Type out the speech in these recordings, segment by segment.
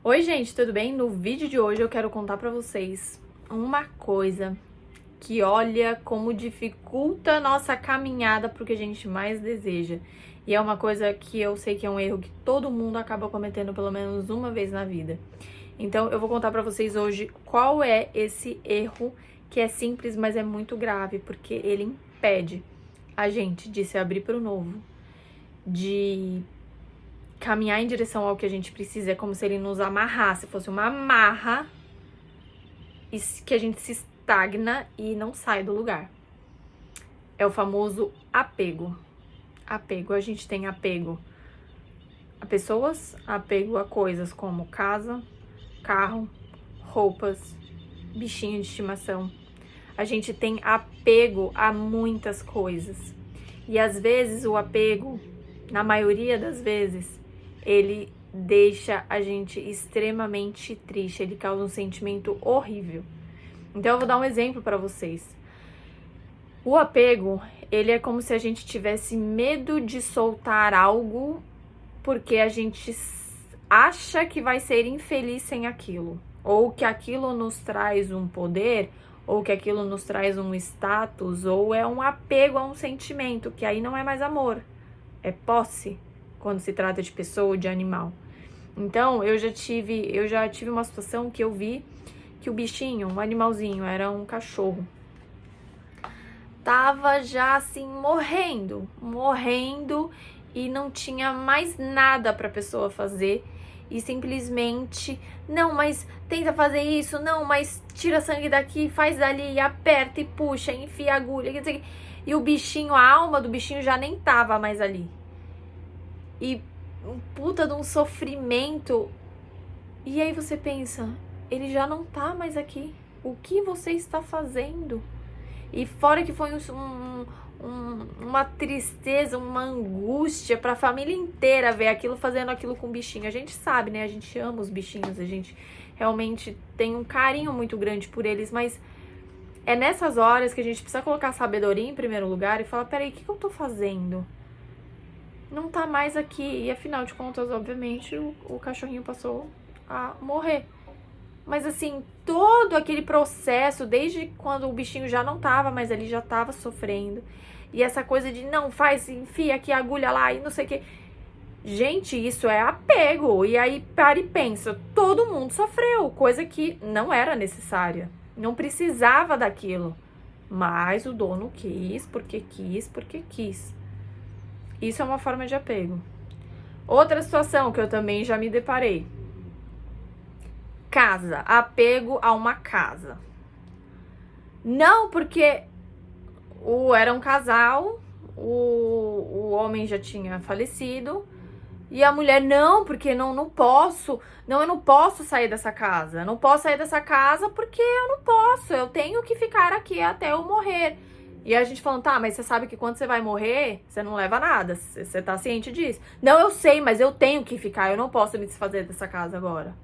Oi, gente, tudo bem? No vídeo de hoje eu quero contar pra vocês uma coisa que olha como dificulta a nossa caminhada pro que a gente mais deseja. E é uma coisa que eu sei que é um erro que todo mundo acaba cometendo pelo menos uma vez na vida. Então eu vou contar pra vocês hoje qual é esse erro que é simples, mas é muito grave, porque ele impede a gente de se abrir pro novo, de caminhar em direção ao que a gente precisa. É como se ele nos amarrasse, fosse uma amarra e que a gente se estagna e não sai do lugar. É o famoso apego. Apego, a gente tem apego a pessoas, apego a coisas como casa, carro, roupas, bichinho de estimação. A gente tem apego a muitas coisas. E às vezes o apego, na maioria das vezes, ele deixa a gente extremamente triste, ele causa um sentimento horrível. Então eu vou dar um exemplo para vocês. O apego, ele é como se a gente tivesse medo de soltar algo porque a gente acha que vai ser infeliz sem aquilo, ou que aquilo nos traz um poder, ou que aquilo nos traz um status, ou é um apego a um sentimento, que aí não é mais amor, é posse, quando se trata de pessoa ou de animal. Então, eu já tive uma situação que eu vi que o bichinho, um animalzinho, era um cachorro, tava já assim morrendo e não tinha mais nada para a pessoa fazer e simplesmente, não, mas tenta fazer isso, não, mas tira sangue daqui, faz dali, aperta e puxa, enfia a agulha, quer dizer, e o bichinho, a alma do bichinho já nem tava mais ali. E um puta de um sofrimento. E aí você pensa, ele já não tá mais aqui. O que você está fazendo? E fora que foi uma tristeza, uma angústia pra família inteira ver aquilo, fazendo aquilo com o bichinho. A gente sabe, né? A gente ama os bichinhos, a gente realmente tem um carinho muito grande por eles, mas é nessas horas que a gente precisa colocar a sabedoria em primeiro lugar e falar, peraí, o que eu tô fazendo? Não tá mais aqui. E afinal de contas, obviamente, o cachorrinho passou a morrer. Mas assim, todo aquele processo, desde quando o bichinho já não tava, mas ele já tava sofrendo. E essa coisa de não faz, enfia aqui a agulha lá e não sei o que. Gente, isso é apego. E aí para e pensa, todo mundo sofreu, coisa que não era necessária. Não precisava daquilo. Mas o dono quis, porque quis, porque quis. Isso é uma forma de apego. Outra situação que eu também já me deparei. Casa, apego a uma casa. Não, porque era um casal, o homem já tinha falecido, e a mulher, não, porque não posso, não, eu não posso sair dessa casa, eu não posso sair dessa casa porque eu não posso, eu tenho que ficar aqui até eu morrer. E a gente falando, tá, mas você sabe que quando você vai morrer, você não leva nada, você tá ciente disso? Não, eu sei, mas eu tenho que ficar, eu não posso me desfazer dessa casa agora.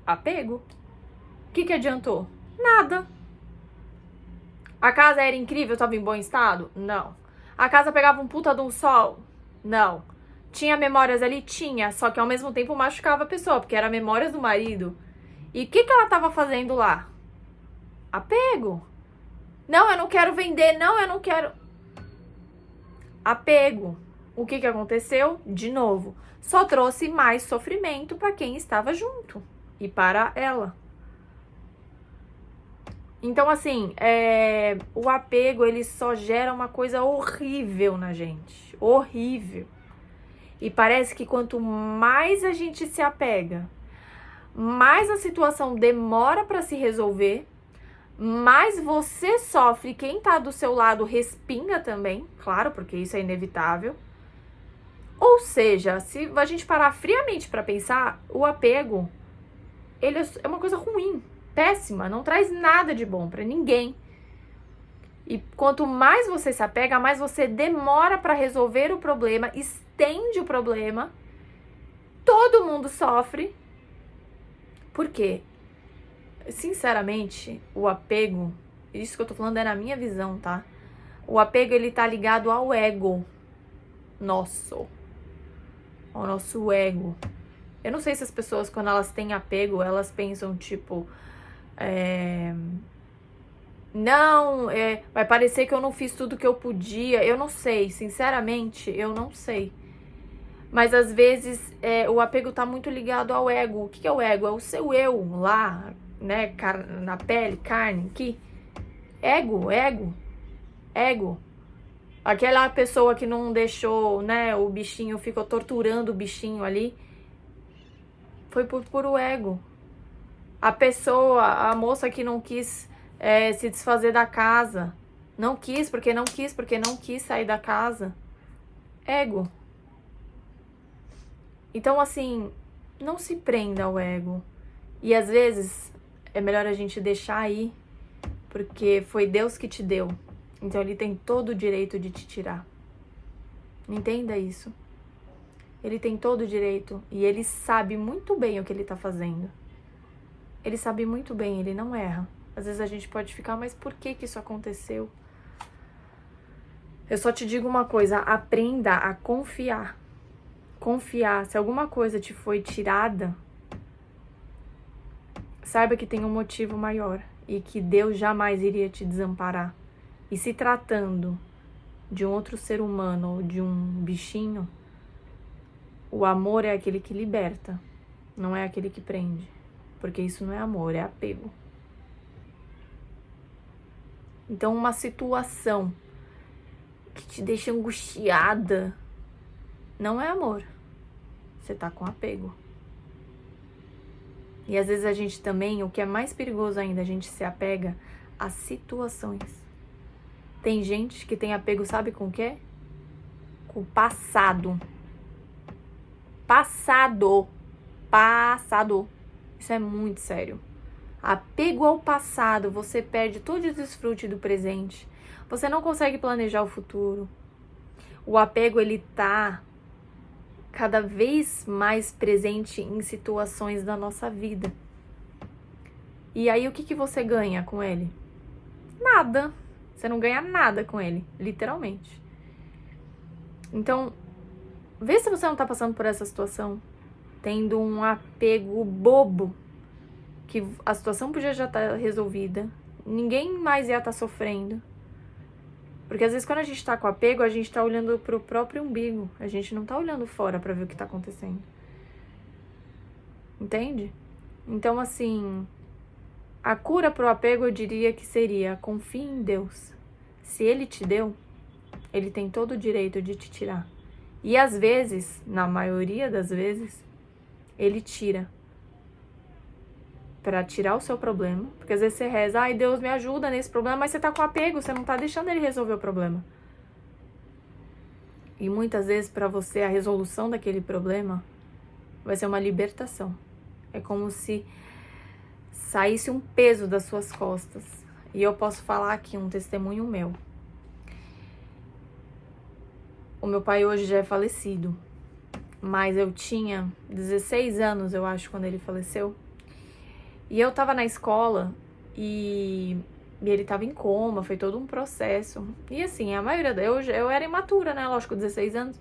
Apego. O que adiantou? Nada. A casa era incrível, estava em bom estado? Não. A casa pegava um puta de um sol? Não. Tinha memórias ali? Tinha, só que ao mesmo tempo machucava a pessoa, porque era memórias do marido. E o que ela estava fazendo lá? Apego. Não, eu não quero vender, não, eu não quero. Apego. O que aconteceu? De novo, só trouxe mais sofrimento para quem estava junto e para ela. Então, assim, o apego, ele só gera uma coisa horrível na gente. Horrível. E parece que quanto mais a gente se apega, mais a situação demora para se resolver, mais você sofre, quem tá do seu lado respinga também, claro, porque isso é inevitável. Ou seja, se a gente parar friamente para pensar, o apego, ele é uma coisa ruim, péssima, não traz nada de bom para ninguém. E quanto mais você se apega, mais você demora para resolver o problema, estende o problema, todo mundo sofre. Por quê? Sinceramente, o apego, isso que eu tô falando é na minha visão, tá? O apego, ele tá ligado ao ego nosso, ao nosso ego. Eu não sei se as pessoas, quando elas têm apego, elas pensam, tipo... Não, vai parecer que eu não fiz tudo que eu podia. Eu não sei, sinceramente, eu não sei. Mas às vezes o apego tá muito ligado ao ego. O que é o ego? É o seu eu lá, né? Na pele, carne, aqui. Ego. Aquela pessoa que não deixou, né? O bichinho ficou torturando o bichinho ali. Foi por puro ego. A moça que não quis se desfazer da casa. Não quis porque não quis sair da casa. Ego. Então, assim, não se prenda ao ego. E às vezes é melhor a gente deixar aí, porque foi Deus que te deu. Então ele tem todo o direito de te tirar. Entenda isso. Ele tem todo o direito e ele sabe muito bem o que ele tá fazendo. Ele sabe muito bem, ele não erra. Às vezes a gente pode ficar, mas por que isso aconteceu? Eu só te digo uma coisa, aprenda a confiar. Confiar. Se alguma coisa te foi tirada, saiba que tem um motivo maior e que Deus jamais iria te desamparar. E se tratando de um outro ser humano ou de um bichinho, o amor é aquele que liberta, não é aquele que prende. Porque isso não é amor, é apego. Então, uma situação que te deixa angustiada não é amor. Você tá com apego. E às vezes a gente também, o que é mais perigoso ainda, a gente se apega a situações. Tem gente que tem apego, sabe com o quê? Com o passado. Passado. Isso é muito sério. Apego ao passado, você perde todo o desfrute do presente. Você não consegue planejar o futuro. O apego, ele tá cada vez mais presente em situações da nossa vida. E aí, o que você ganha com ele? Nada. Você não ganha nada com ele, literalmente. Então, vê se você não tá passando por essa situação, tendo um apego bobo, que a situação podia já estar resolvida, ninguém mais ia estar sofrendo. Porque às vezes quando a gente tá com apego, a gente tá olhando pro próprio umbigo, a gente não tá olhando fora pra ver o que tá acontecendo. Entende? Então, assim, a cura pro apego eu diria que seria: confie em Deus. Se Ele te deu, Ele tem todo o direito de te tirar. E às vezes, na maioria das vezes, Ele tira pra tirar o seu problema. Porque às vezes você reza, ai, Deus me ajuda nesse problema, mas você tá com apego, você não tá deixando Ele resolver o problema. E muitas vezes pra você a resolução daquele problema vai ser uma libertação. É como se saísse um peso das suas costas. E eu posso falar aqui um testemunho meu. O meu pai hoje já é falecido, mas eu tinha 16 anos, eu acho, quando ele faleceu. E eu tava na escola e ele tava em coma, foi todo um processo. E assim, a maioria... Eu era imatura, né? Lógico, 16 anos.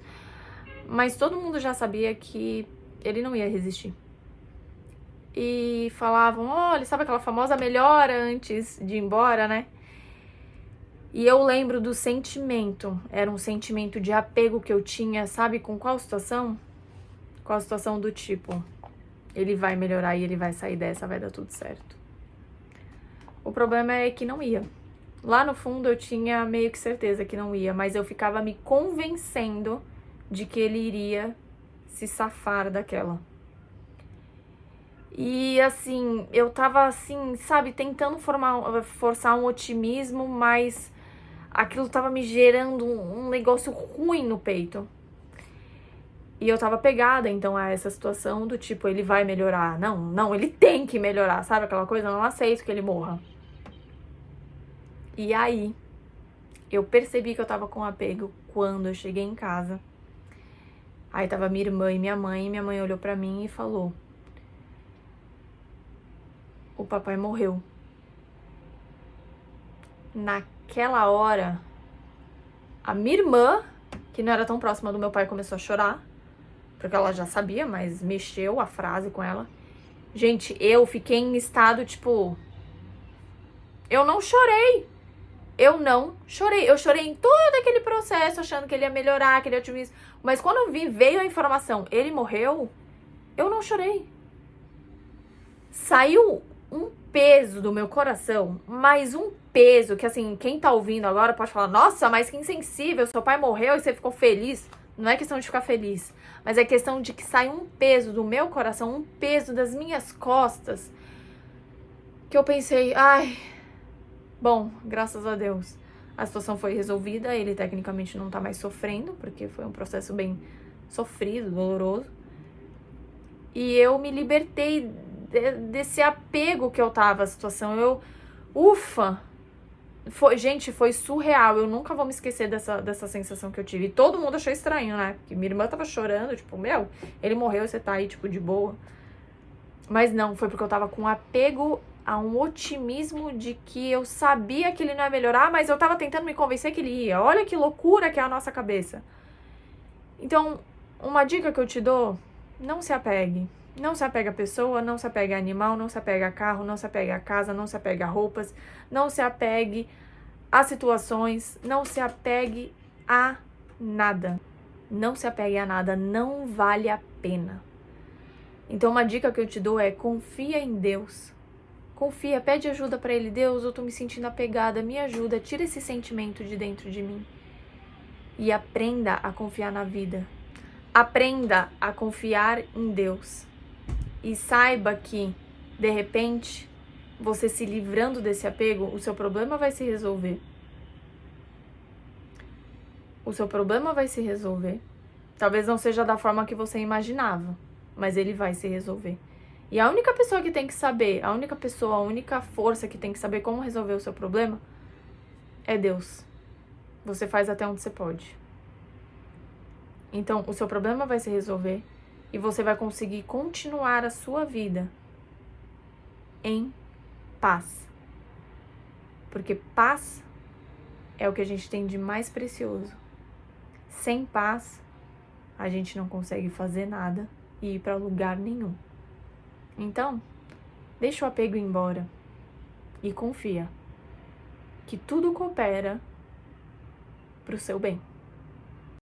Mas todo mundo já sabia que ele não ia resistir. E falavam, olha, sabe aquela famosa melhora antes de ir embora, né? E eu lembro do sentimento. Era um sentimento de apego que eu tinha, sabe com qual situação? Com a situação do tipo... ele vai melhorar e ele vai sair dessa, vai dar tudo certo. O problema é que não ia. Lá no fundo eu tinha meio que certeza que não ia, mas eu ficava me convencendo de que ele iria se safar daquela. E assim, eu tava assim, sabe, tentando forçar um otimismo, mas aquilo tava me gerando um negócio ruim no peito. E eu tava pegada, então, a essa situação do tipo, ele vai melhorar. Não, ele tem que melhorar, sabe aquela coisa? Eu não aceito que ele morra. E aí, eu percebi que eu tava com apego quando eu cheguei em casa. Aí tava minha irmã e minha mãe olhou pra mim e falou: o papai morreu. Naquela hora, a minha irmã, que não era tão próxima do meu pai, começou a chorar. porque ela já sabia, mas mexeu a frase com ela. Gente, eu fiquei em estado, tipo... Eu não chorei. Eu não chorei. Eu chorei em todo aquele processo, achando que ele ia melhorar, que ele ia otimista. Mas quando eu vi, veio a informação, ele morreu, eu não chorei. Saiu um peso do meu coração, mas um peso que, assim, quem tá ouvindo agora pode falar, nossa, mas que insensível, seu pai morreu e você ficou feliz. Não é questão de ficar feliz, mas é questão de que sai um peso do meu coração, um peso das minhas costas, que eu pensei, ai, bom, graças a Deus, a situação foi resolvida, ele tecnicamente não tá mais sofrendo, porque foi um processo bem sofrido, doloroso, e eu me libertei desse apego que eu tava à situação. Ufa, gente, foi surreal. Eu nunca vou me esquecer dessa sensação que eu tive. E todo mundo achou estranho, né? Porque minha irmã tava chorando, tipo, meu, ele morreu e você tá aí, tipo, de boa. Mas não, foi porque eu tava com apego a um otimismo de que eu sabia que ele não ia melhorar, mas eu tava tentando me convencer que ele ia. Olha que loucura que é a nossa cabeça. Então, uma dica que eu te dou, não se apegue. Não se apega a pessoa, não se apega a animal, não se apega a carro, não se apega a casa, não se apega a roupas, não se apegue a situações, não se apegue a nada. Não se apegue a nada, não vale a pena. Então uma dica que eu te dou é confia em Deus. Confia, pede ajuda pra Ele. Deus, eu tô me sentindo apegada, me ajuda, tira esse sentimento de dentro de mim. E aprenda a confiar na vida. Aprenda a confiar em Deus. E saiba que, de repente, você se livrando desse apego, o seu problema vai se resolver. O seu problema vai se resolver. Talvez não seja da forma que você imaginava, mas ele vai se resolver. E a única pessoa que tem que saber, a única força que tem que saber como resolver o seu problema é Deus. Você faz até onde você pode. Então, o seu problema vai se resolver e você vai conseguir continuar a sua vida em paz. Porque paz é o que a gente tem de mais precioso. Sem paz, a gente não consegue fazer nada e ir para lugar nenhum. Então, deixa o apego ir embora e confia que tudo coopera para o seu bem.